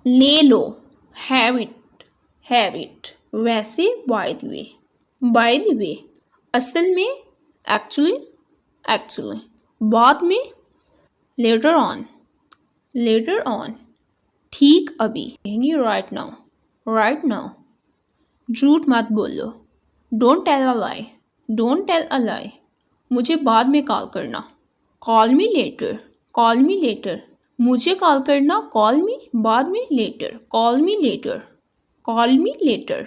ले लो, have it, वैसे by the way, असल में, एक्चुअली, बाद में, लेटर ऑन, ठीक अभी, कहेंगे राइट नाउ, झूठ मत बोलो, डोंट टेल अ लाई, मुझे बाद में कॉल करना, कॉल मी लेटर, मुझे कॉल करना, कॉल मी, बाद में लेटर, कॉल मी लेटर,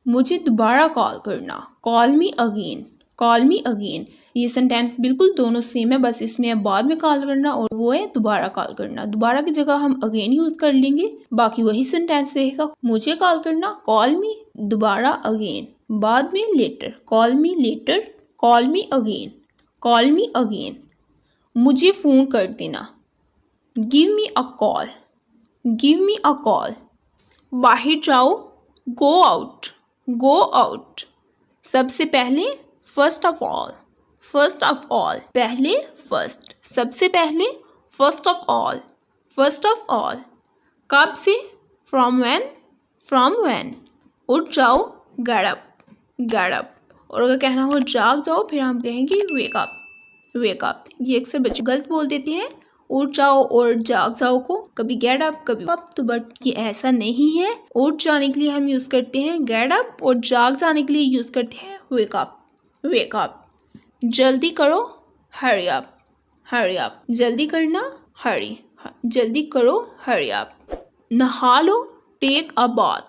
मुझे दोबारा कॉल करना, कॉल मी अगेन, ये सेंटेंस बिल्कुल दोनों सेम है, बस इसमें है बाद में कॉल करना और वो है दोबारा कॉल करना। दोबारा की जगह हम अगेन यूज कर लेंगे, बाकी वही सेंटेंस रहेगा। मुझे कॉल करना, कॉल मी, दोबारा अगेन, बाद में later, call me later, call me again, मुझे फोन कर देना, गिव मी अ कॉल, बाहर जाओ, गो आउट, सबसे पहले, फर्स्ट ऑफ ऑल, पहले, फर्स्ट, सबसे पहले, फर्स्ट ऑफ ऑल, कब से, फ्रॉम व्हेन, उठ जाओ, गेट अप, और अगर कहना हो जाग जाओ फिर हम कहेंगे वेक अप। ये अक्सर बच्चे गलत बोल देते हैं उठ जाओ और जाग जाओ को, कभी गेट अप कभी अप, तो बट ये ऐसा नहीं है। उठ जाने के लिए हम यूज करते हैं गेट अप और जाग जाने के लिए यूज करते हैं वेक अप। जल्दी करो, हरी अप, जल्दी करना, जल्दी करो, हरी अप। नहा लो, टेक अ बाथ,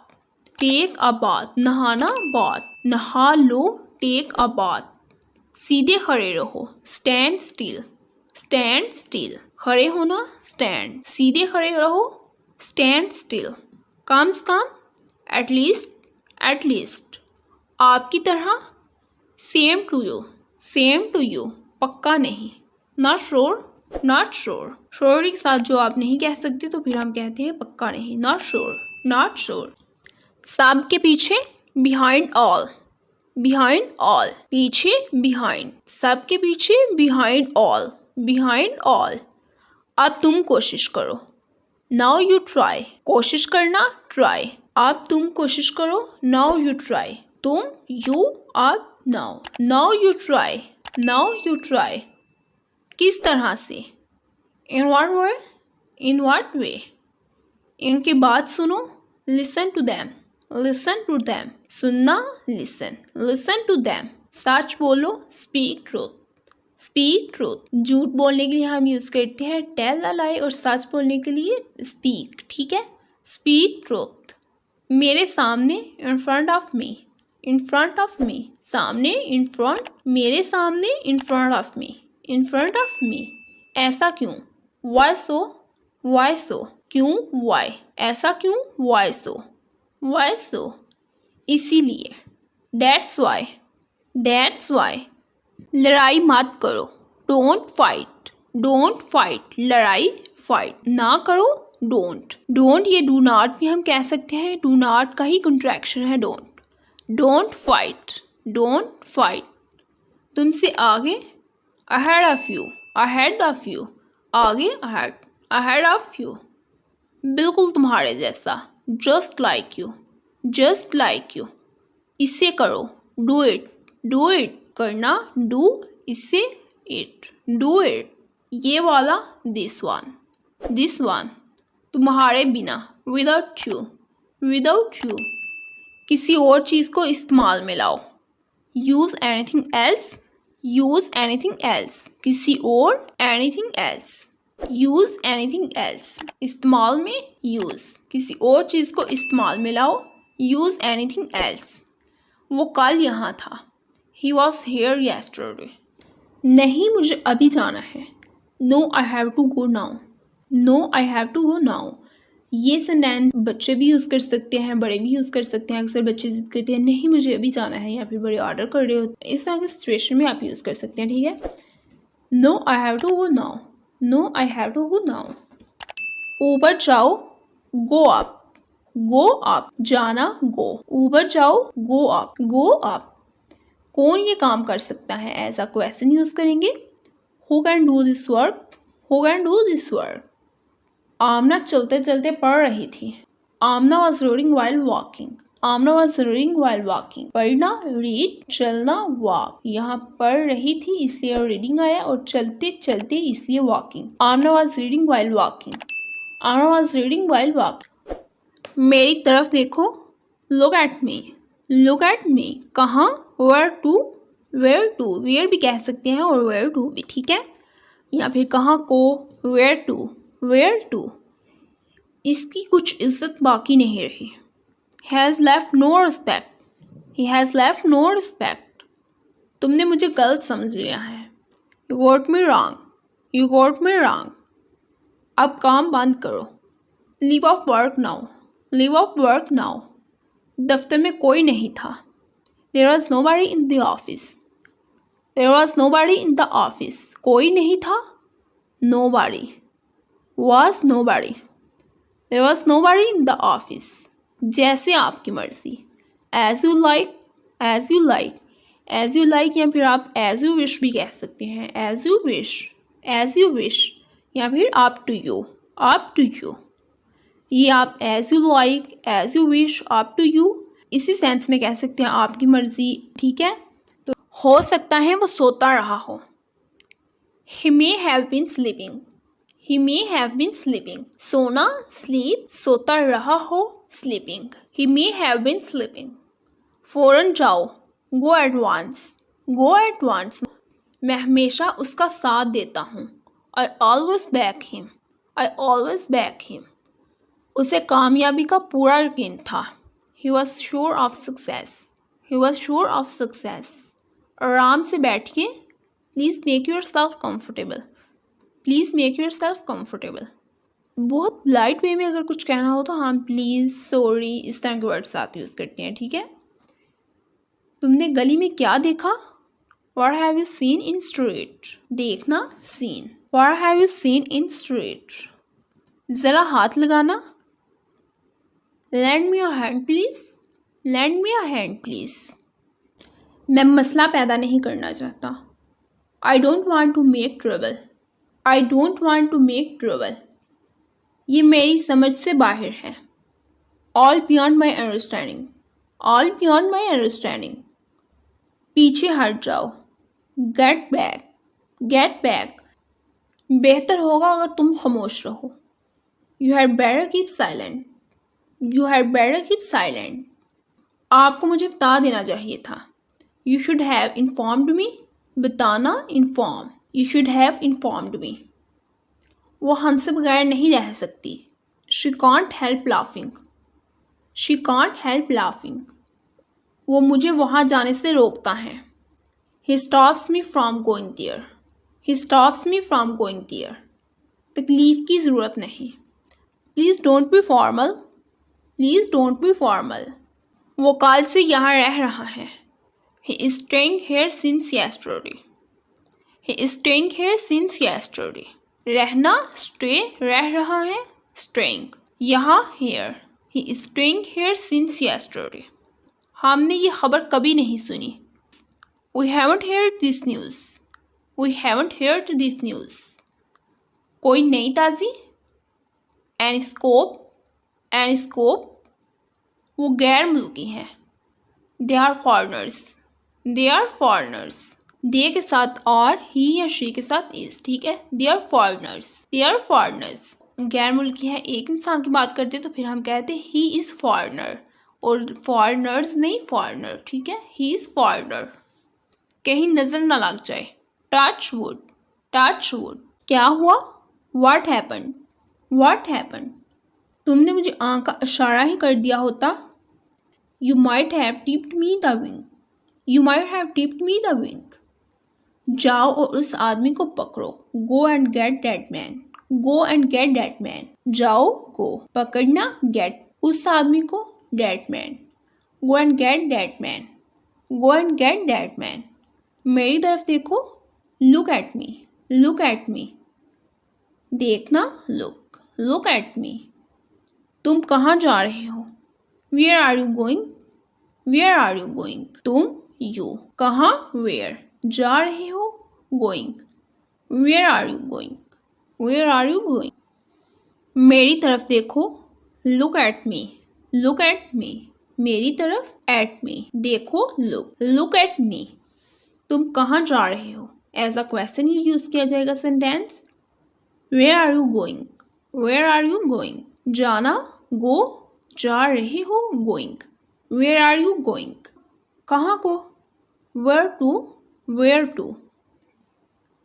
नहाना, बाथ, नहा लो, टेक अ बाथ। सीधे खड़े रहो, स्टैंड स्टिल, खड़े होना, स्टैंड, सीधे खड़े रहो, स्टैंड स्टिल। कम से कम, एटलीस्ट, आपकी तरह, सेम टू यू, पक्का नहीं, नॉट श्योर के साथ जो आप नहीं कह सकते तो फिर हम कहते हैं पक्का नहीं, नॉट श्योर। सब के पीछे, बिहाइंड ऑल, पीछे, बिहाइंड, सब के पीछे, बिहाइंड ऑल। अब तुम कोशिश करो, नाउ यू ट्राई, कोशिश करना, ट्राई, अब तुम कोशिश करो, नाउ यू ट्राई, तुम, यू, अब, नाउ यू ट्राई, किस तरह से, इन व्हाट वे, इनकी बात सुनो, लिसन टू देम, सुनना, लिसन टू देम। सच बोलो, स्पीक ट्रूथ, झूठ बोलने के लिए हम यूज करते हैं टेल अ लाई और सच बोलने के लिए स्पीक, ठीक है, स्पीक ट्रूथ। मेरे सामने, इन फ्रंट ऑफ मी, सामने, इन फ्रंट, मेरे सामने, इन फ्रंट ऑफ मी, ऐसा क्यों, वाई सो, क्यों, वाई, ऐसा क्यों, वाई सो, इसीलिए, दैट्स वाई, लड़ाई मत करो, डोंट फाइट, लड़ाई, फाइट, ना करो, डोंट ये डू नॉट भी हम कह सकते हैं, डू नॉट का ही कंट्रैक्शन है डोंट फाइट, तुमसे आगे, अहेड ऑफ यू, आगे, अहेड ऑफ यू, बिल्कुल तुम्हारे जैसा, जस्ट लाइक यू, इसे करो, डू इट, करना, डू, इसे, इट, डू इट, ये वाला, दिस वन, तुम्हारे बिना, विदाउट यू, किसी और चीज को इस्तेमाल में लाओ, यूज एनीथिंग एल्स, किसी और, एनीथिंग एल्स, इस्तेमाल में, यूज, किसी और चीज को इस्तेमाल में लाओ, यूज एनीथिंग एल्स। वो कल यहाँ था, ही वॉज हेयर yesterday। नहीं, मुझे अभी जाना है, no I have to go now, ये सेंटेंस बच्चे भी यूज़ कर सकते हैं, बड़े भी यूज़ कर सकते हैं। अक्सर बच्चे जिद करते हैं नहीं मुझे अभी जाना है, या फिर बड़े ऑर्डर कर रहे हो, इस तरह की सिचुएशन में आप यूज़ कर सकते हैं, ठीक है। No I have to go now, ऊपर जाओ, गो अप, जाना, गो, ऊपर जाओ, गो अप, कौन ये काम कर सकता है, एज अ क्वेश्चन यूज करेंगे, who can do this work, Amna चलते चलते पढ़ रही थी। Amna was reading while walking. Amna was reading while walking. पढ़ना रीड, चलना वॉक। यहाँ पढ़ रही थी इसलिए रीडिंग आया और चलते चलते इसलिए walking. Amna was reading while walking. Amna was reading while walking. मेरी तरफ देखो, look at me. Look at me कहाँ, where to, where to, where भी कह सकते हैं और वेयर टू भी, ठीक है। या फिर कहाँ को, वेयर टू, वेयर टू। इसकी कुछ इज्जत बाकी नहीं रही। He has left no respect. He has left no respect. तुमने मुझे गलत समझ लिया है। You got me wrong. You got me wrong. अब काम बंद करो। Leave off work now. Leave off work now. दफ्तर में कोई नहीं था। There was nobody in the office. There was nobody in the office. कोई नहीं था। Nobody. Was nobody. There was nobody in the office. जैसे आपकी मर्जी। As you like, as you like, as you like या फिर आप as you wish भी कह सकते हैं। As you wish, as you wish या फिर up to you, up to you। ये आप as you like, as you wish, up to you इसी सेंस में कह सकते हैं आपकी मर्जी, ठीक है। तो हो सकता है वो सोता रहा हो। He may have been sleeping. He may have been sleeping. सोना, sleep, सोता रहा हो, sleeping. He may have been sleeping. फौरन जाओ, go at once. Go at once. मैं हमेशा उसका साथ देता हूँ। I always back him. I always back him. उसे कामयाबी का पूरा यकीन था। He was sure of success. He was sure of success. आराम से बैठिए। Please make yourself comfortable. Please make your self comfortable. बहुत लाइट वे में अगर कुछ कहना हो तो हम प्लीज़, सॉरी इस तरह के वर्ड साथ यूज़ करते हैं, ठीक है। तुमने गली में क्या देखा? What have you seen in street? देखना, seen. What have you seen in street? ज़रा हाथ लगाना। Lend me your hand please. Lend me your hand please. मैं मसला पैदा नहीं करना चाहता। I don't want to make trouble. I don't want to make trouble. ये मेरी समझ से बाहर है। All beyond my understanding. All beyond my understanding. पीछे हट जाओ। Get back. Get back. बेहतर होगा अगर तुम खामोश रहो। You had better keep silent. You had better keep silent. आपको मुझे बता देना चाहिए था। You should have informed me. बताना, inform. You should have informed me. वो हंसे बगैर नहीं रह सकती। She can't help laughing. She can't help laughing. वो मुझे वहाँ जाने से रोकता है। He stops me from going there. He stops me from going there. तकलीफ़ की ज़रूरत नहीं। Please don't be formal. Please don't be formal. वो कल से यहाँ रह रहा है। He is staying here since yesterday. He is staying here since yesterday. रहना, stay, रह रहा है, staying. यहाँ, here. He is staying here since yesterday. हमने ये खबर कभी नहीं सुनी। We haven't heard this news. We haven't heard this news. कोई नई ताज़ी? Any scope? Any scope? वो गैर मुल्की हैं। They are foreigners. They are foreigners. दे के साथ और, ही या शी के साथ इज, ठीक है। They are foreigners. They are foreigners गैर मुल्की है। एक इंसान की बात करते तो फिर हम कहते ही इज़ फॉरनर, और फॉरनर्स नहीं, फॉरनर, ठीक है। He is foreigner. कहीं नज़र ना लग जाए। Touch wood. Touch wood. क्या हुआ? What happen? What happen? तुमने मुझे आँख का इशारा ही कर दिया होता। You might have tipped me the wing. You might have tipped me the wing. जाओ और उस आदमी को पकड़ो। Go and get that man. Go and get that man. जाओ, गो, पकड़ना, गेट, उस आदमी को, that man. Go and get that man. Go and get that man. मेरी तरफ देखो। Look at me. Look at मी। देखना, लुक, लुक एट मी। तुम कहाँ जा रहे हो? Where are you going? Where are you going? तुम, यू, कहाँ, वेयर, जा रहे हो, going, where are you going? Where are you going? मेरी तरफ देखो, look at me, look at me. मेरी तरफ, एट मी, देखो, लुक एट मी। तुम कहाँ जा रहे हो? एज अ क्वेश्चन ये यूज किया जाएगा sentence. Where are you going, where are you going. जाना, गो, जा रहे हो, going. Where are you going, कहाँ को? Where to, where to.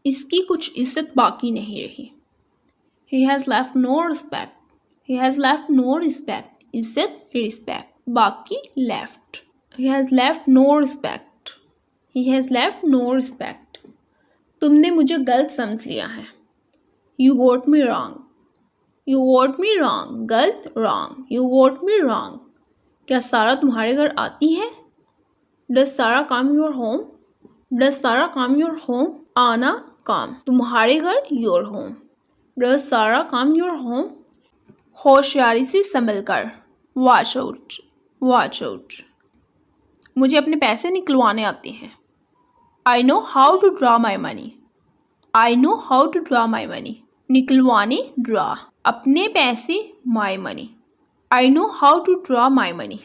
इसकी कुछ इज्जत बाकी नहीं रही। He has left no respect, he has left no respect, इज्जत, रिस्पेक्ट, बाकी left, he has left no respect, he has left no respect। तुमने मुझे गलत समझ लिया है। You got me wrong, you got me wrong, गलत, wrong, you got me wrong। क्या सारा तुम्हारे घर आती है? Does Sarah come your home, does Sarah come your home, आना, काम, तुम्हारे घर, your home। Does Sarah come your home? होशियारी से संभल कर, watch out, watch out। मुझे अपने पैसे निकलवाने आते हैं। I know how to draw my money, I know how to draw my money। निकलवाने, draw, अपने पैसे, my money। I know how to draw my money।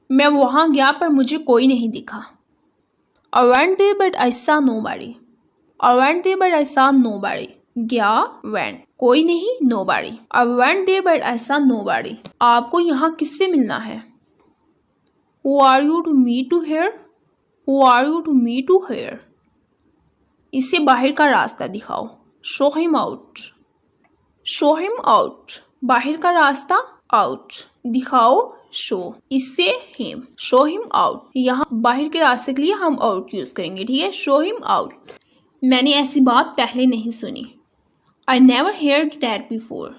मैं वहाँ गया पर मुझे कोई नहीं दिखा। I went there but I saw nobody, I went there but I saw nobody। गया, went, कोई नहीं, nobody। I went there but I saw nobody। आपको यहाँ किससे मिलना है? Who are you to meet to here? Who are you to meet to here? इसे बाहर का रास्ता दिखाओ। Show him out, show him out। बाहर का रास्ता, out, दिखाओ, show, इससे him, show him out। यहाँ बाहर के रास्ते के लिए हम out यूज करेंगे, ठीक है? Show him out। मैंने ऐसी बात पहले नहीं सुनी। I never heard that before,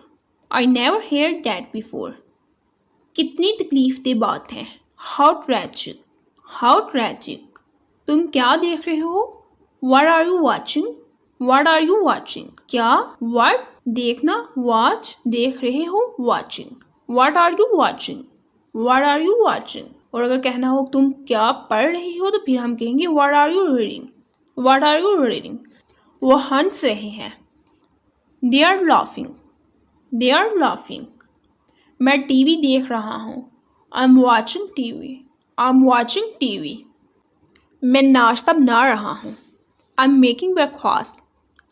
I never heard that before। कितनी तकलीफ-दे बात है। How tragic, how tragic। तुम क्या देख रहे हो? What are you watching, what are you watching। क्या, what, देखना, watch, देख रहे हो, watching। What are you watching, what are you watching। और अगर कहना हो तुम क्या पढ़ रही हो तो फिर हम कहेंगे what are you reading, what are you reading। वो हंस रहे हैं। They are laughing, they are laughing। मैं टीवी देख रहा हूँ। I'm watching TV, I'm watching TV। मैं नाश्ता बना रहा हूँ। I'm making breakfast,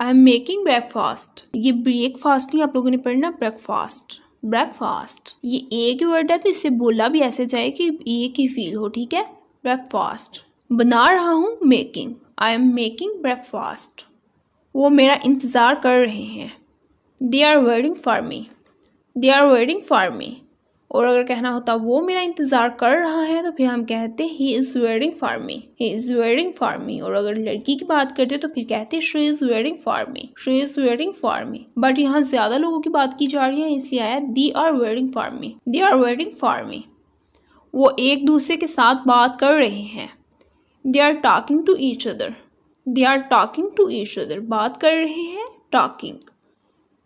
I'm making breakfast। ये ब्रेकफास्ट नहीं आप लोगों ने पढ़ना, ब्रेकफास्ट, ब्रेकफास्ट। ये एक ही वर्ड है तो इससे बोला भी ऐसे जाए कि एक ही फील हो, ठीक है? ब्रेकफास्ट। बना रहा हूँ, making, I am making breakfast. वो मेरा इंतज़ार कर रहे हैं। They are waiting for me, they are waiting for me. और अगर कहना होता वो मेरा इंतज़ार कर रहा है तो फिर हम कहते he is waiting for me, he is waiting for me. और अगर लड़की की बात करते तो फिर कहते she is waiting for me, she is waiting for me. But यहाँ ज़्यादा लोगों की बात की जा रही है इसलिए आया they are waiting for me, they are waiting for me. वो एक दूसरे के साथ बात कर रहे हैं। They are talking to each other, they are talking to each other, बात कर रहे हैं, टॉकिंग,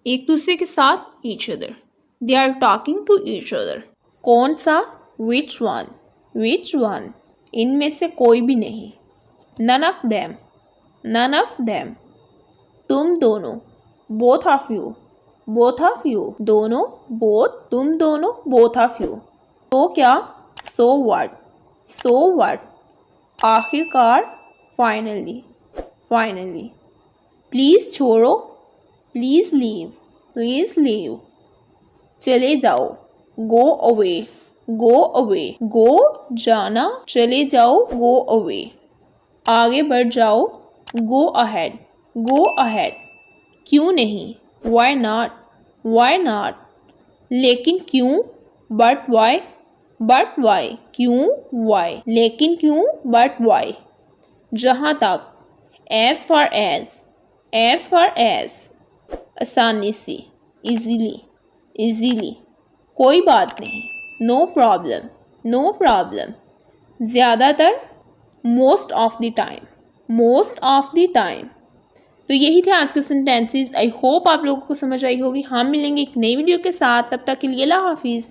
एक दूसरे के साथ, each other. They are talking to each other. कौन सा, विच वन, विच वन। इनमें से कोई भी नहीं, none of them, none of them. तुम दोनों, both of you, both of you. दोनों, बोथ, तुम दोनों, बोथ ऑफ यू। तो क्या, सो व्हाट, सो व्हाट। आखिरकार, फाइनली, फाइनली। प्लीज़ छोड़ो, प्लीज़ लीव, प्लीज़ लीव। चले जाओ, गो अवे, गो अवे। गो, जाना, चले जाओ, गो अवे। आगे बढ़ जाओ, गो अहेड, गो अहेड। क्यों नहीं, वाई नॉट, वाई नॉट। लेकिन क्यों, बट वाई, बट वाई। क्यों, वाई, लेकिन क्यों, बट वाई। जहाँ तक, as far as, as far as. आसानी से, इजीली, इजीली। कोई बात नहीं, नो प्रॉब्लम, नो प्रॉब्लम। ज़्यादातर, most of the time, most of the time. तो यही थे आज के सेंटेंसेस। आई होप आप लोगों को समझ आई होगी। हम मिलेंगे एक नई वीडियो के साथ, तब तक के लिए अल्लाह हाफिज़।